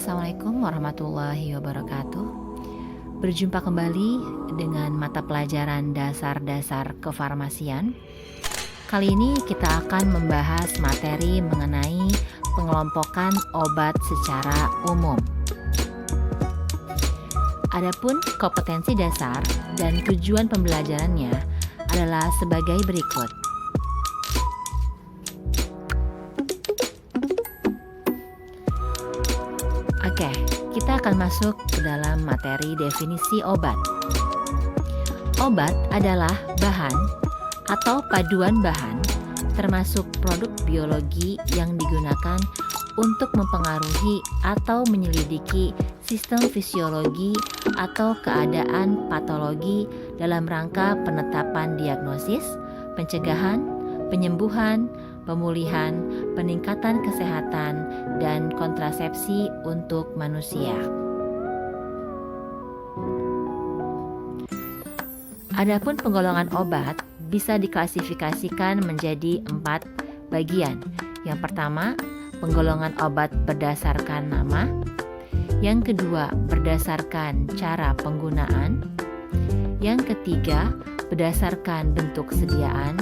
Assalamualaikum warahmatullahi wabarakatuh. Berjumpa kembali dengan mata pelajaran dasar-dasar kefarmasian. Kali ini kita akan membahas materi mengenai pengelompokan obat secara umum. Adapun kompetensi dasar dan tujuan pembelajarannya adalah sebagai berikut. Oke, kita akan masuk ke dalam materi definisi obat. Obat adalah bahan atau paduan bahan, termasuk produk biologi yang digunakan untuk mempengaruhi atau menyelidiki sistem fisiologi atau keadaan patologi dalam rangka penetapan diagnosis, pencegahan, penyembuhan, pemulihan, peningkatan kesehatan, dan kontrasepsi untuk manusia. Adapun penggolongan obat bisa diklasifikasikan menjadi 4 bagian. Yang pertama, penggolongan obat berdasarkan nama. Yang kedua, berdasarkan cara penggunaan. Yang ketiga, berdasarkan bentuk sediaan.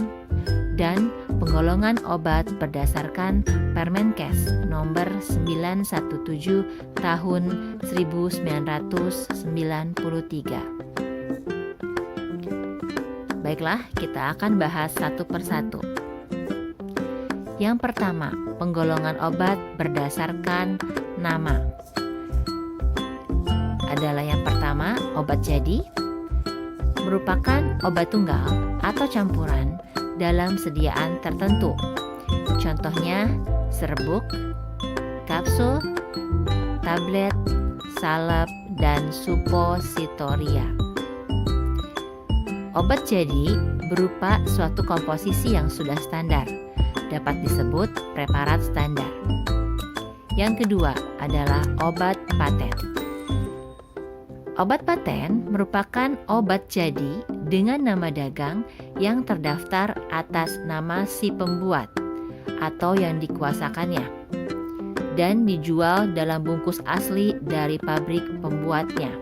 Dan penggolongan obat berdasarkan Permenkes nomor 917 tahun 1993. Baiklah, kita akan bahas satu persatu. Yang pertama, penggolongan obat berdasarkan nama. Adalah yang pertama, obat jadi merupakan obat tunggal atau campuran dalam sediaan tertentu. Contohnya serbuk, kapsul, tablet, salep, dan supositoria. Obat jadi berupa suatu komposisi yang sudah standar, dapat disebut preparat standar. Yang kedua adalah obat paten. Obat paten merupakan obat jadi dengan nama dagang yang terdaftar atas nama si pembuat atau yang dikuasakannya dan dijual dalam bungkus asli dari pabrik pembuatnya.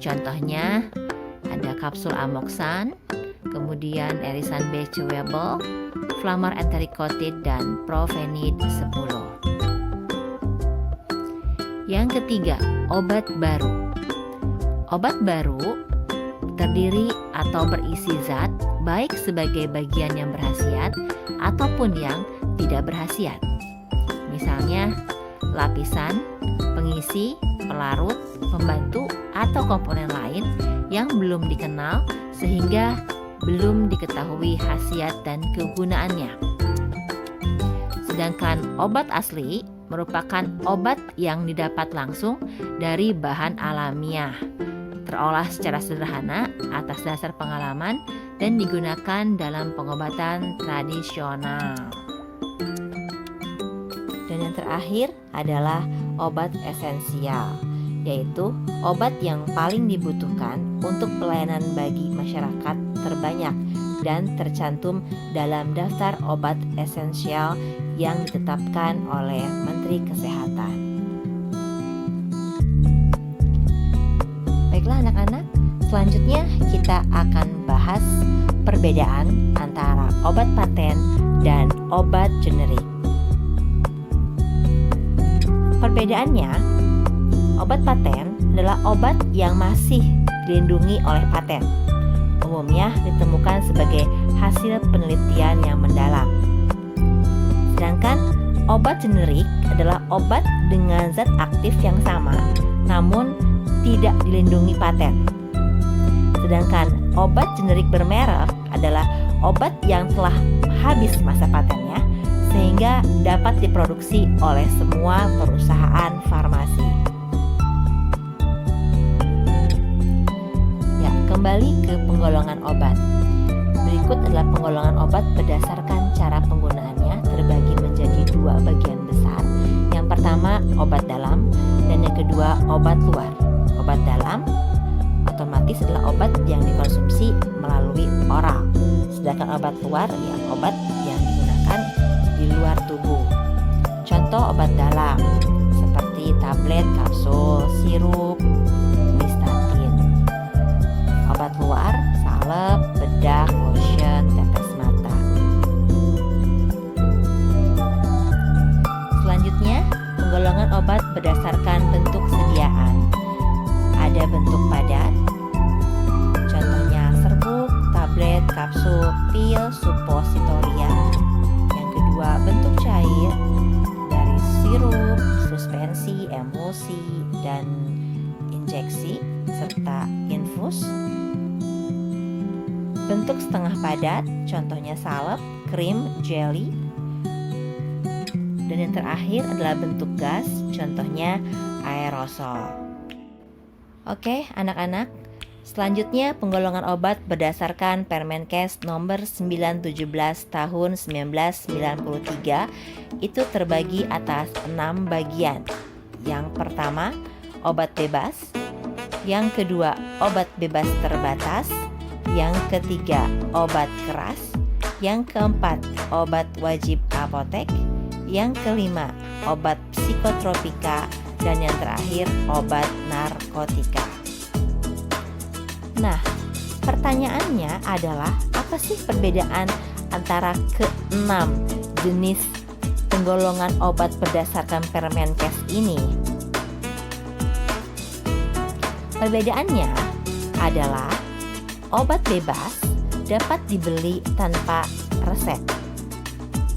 Contohnya ada kapsul Amoxan, kemudian Erisan B chewable, Flamar entericotid, dan Provenid 10. Yang ketiga, obat baru. Obat baru terdiri atau berisi zat baik sebagai bagian yang berkhasiat ataupun yang tidak berkhasiat. Misalnya lapisan, pengisi, pelarut, pembantu, atau komponen lain yang belum dikenal sehingga belum diketahui khasiat dan kegunaannya. Sedangkan obat asli merupakan obat yang didapat langsung dari bahan alamiah, terolah secara sederhana atas dasar pengalaman dan digunakan dalam pengobatan tradisional. Dan yang terakhir adalah obat esensial, yaitu obat yang paling dibutuhkan untuk pelayanan bagi masyarakat terbanyak dan tercantum dalam daftar obat esensial yang ditetapkan oleh Menteri Kesehatan. Baiklah anak-anak, selanjutnya kita akan bahas perbedaan antara obat paten dan obat generik. Perbedaannya, obat paten adalah obat yang masih dilindungi oleh paten. Umumnya ditemukan sebagai hasil penelitian yang mendalam. Sedangkan obat generik adalah obat dengan zat aktif yang sama, namun tidak dilindungi paten. Sedangkan obat generik bermerek adalah obat yang telah habis masa patennya, sehingga dapat diproduksi oleh semua perusahaan farmasi. Kembali ke penggolongan obat. Berikut adalah penggolongan obat berdasarkan cara penggunaannya, terbagi menjadi 2 bagian besar. Yang pertama obat dalam dan yang kedua obat luar. Obat dalam otomatis adalah obat yang dikonsumsi melalui oral. Sedangkan obat luar obat yang digunakan di luar tubuh. Contoh obat dalam seperti tablet, kapsul, sirup, nystatin. Obat luar, salep, bedak, lotion, tetes mata. Selanjutnya, penggolongan obat berdasarkan bentuk sediaan. Ada bentuk padat, contohnya serbuk, tablet, kapsul, pil, suppositoria. Yang kedua, bentuk cair dari sirup, suspensi, emulsi, dan injeksi serta infus. Bentuk setengah padat, contohnya salep, krim, jelly. Dan yang terakhir adalah bentuk gas, contohnya aerosol. Oke, anak-anak. Selanjutnya penggolongan obat berdasarkan Permenkes nomor 917 tahun 1993 itu terbagi atas 6 bagian. Yang pertama, obat bebas. Yang kedua, obat bebas terbatas. Yang ketiga, obat keras. Yang keempat, obat wajib apotek. Yang kelima, obat psikotropika. Dan yang terakhir, obat narkotika. Nah, pertanyaannya adalah apa sih perbedaan antara ke-6 jenis penggolongan obat berdasarkan Permenkes ini? Perbedaannya adalah obat bebas dapat dibeli tanpa resep,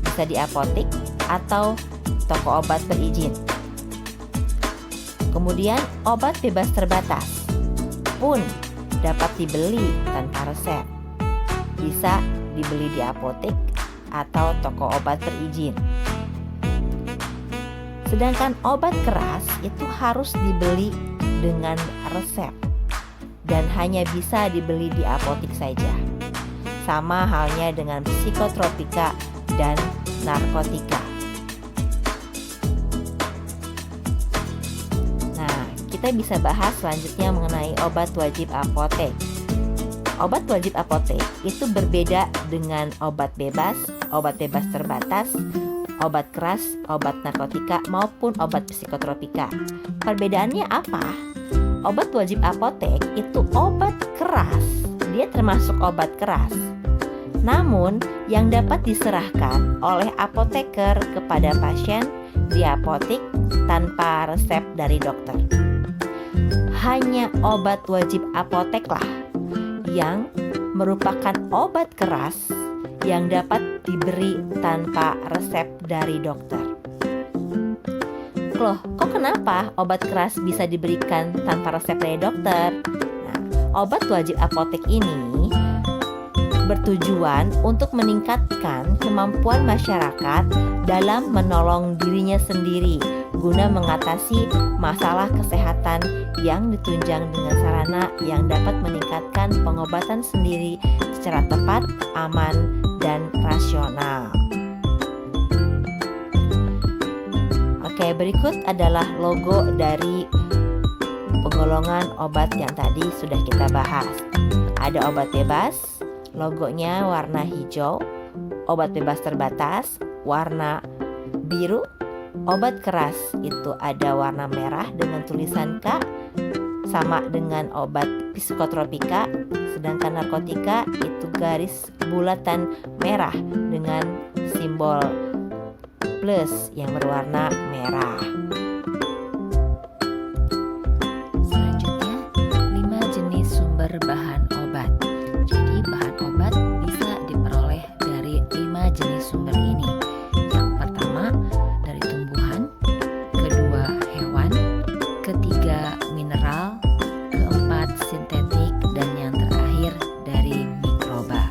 bisa di apotik atau toko obat berizin. Kemudian obat bebas terbatas pun dapat dibeli tanpa resep, bisa dibeli di apotik atau toko obat berizin. Sedangkan obat keras itu harus dibeli dengan resep dan hanya bisa dibeli di apotik saja. Sama halnya dengan psikotropika dan narkotika. Nah, kita bisa bahas selanjutnya mengenai obat wajib apotek. Obat wajib apotek itu berbeda dengan obat bebas terbatas, obat keras, obat narkotika maupun obat psikotropika. Perbedaannya apa? Obat wajib apotek itu obat keras, dia termasuk obat keras. Namun yang dapat diserahkan oleh apoteker kepada pasien di apotik tanpa resep dari dokter. Hanya obat wajib apoteklah yang merupakan obat keras yang dapat diberi tanpa resep dari dokter. Loh, kok kenapa obat keras bisa diberikan tanpa resep dari dokter? Nah, obat wajib apotek ini bertujuan untuk meningkatkan kemampuan masyarakat dalam menolong dirinya sendiri guna mengatasi masalah kesehatan yang ditunjang dengan sarana yang dapat meningkatkan pengobatan sendiri secara tepat, aman, dan rasional. Oke, berikut adalah logo dari penggolongan obat yang tadi sudah kita bahas. Ada obat bebas, logonya warna hijau. Obat bebas terbatas, warna biru. Obat keras itu ada warna merah dengan tulisan K, sama dengan obat psikotropika. Sedangkan narkotika itu garis bulatan merah dengan simbol plus yang berwarna merah. Selanjutnya, 5 jenis sumber bahan obat. Jadi bahan obat bisa diperoleh dari 5 jenis sumber ini. Yang pertama dari tumbuhan, kedua hewan, ketiga mineral, keempat sintetik, dan yang terakhir dari mikroba.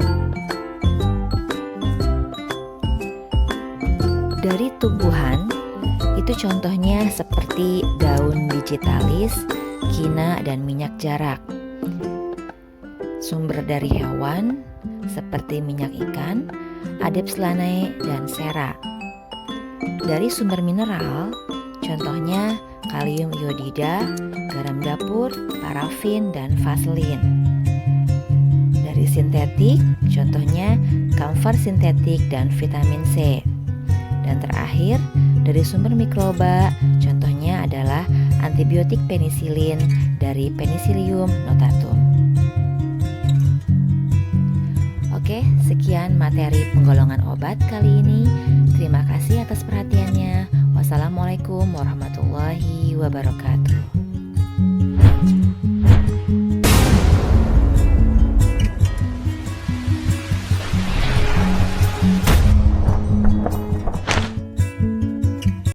Dari tumbuhan, itu contohnya seperti daun digitalis, kina, dan minyak jarak. Sumber dari hewan, seperti minyak ikan, Adeps lanae, dan sera. Dari sumber mineral, contohnya kalium iodida, garam dapur, parafin, dan vaselin. Dari sintetik, contohnya kamfer sintetik dan vitamin C. Dan terakhir, dari sumber mikroba, contohnya namanya adalah antibiotik penisilin dari Penicillium notatum. Oke, sekian materi penggolongan obat kali ini. Terima kasih atas perhatiannya. Wassalamualaikum warahmatullahi wabarakatuh.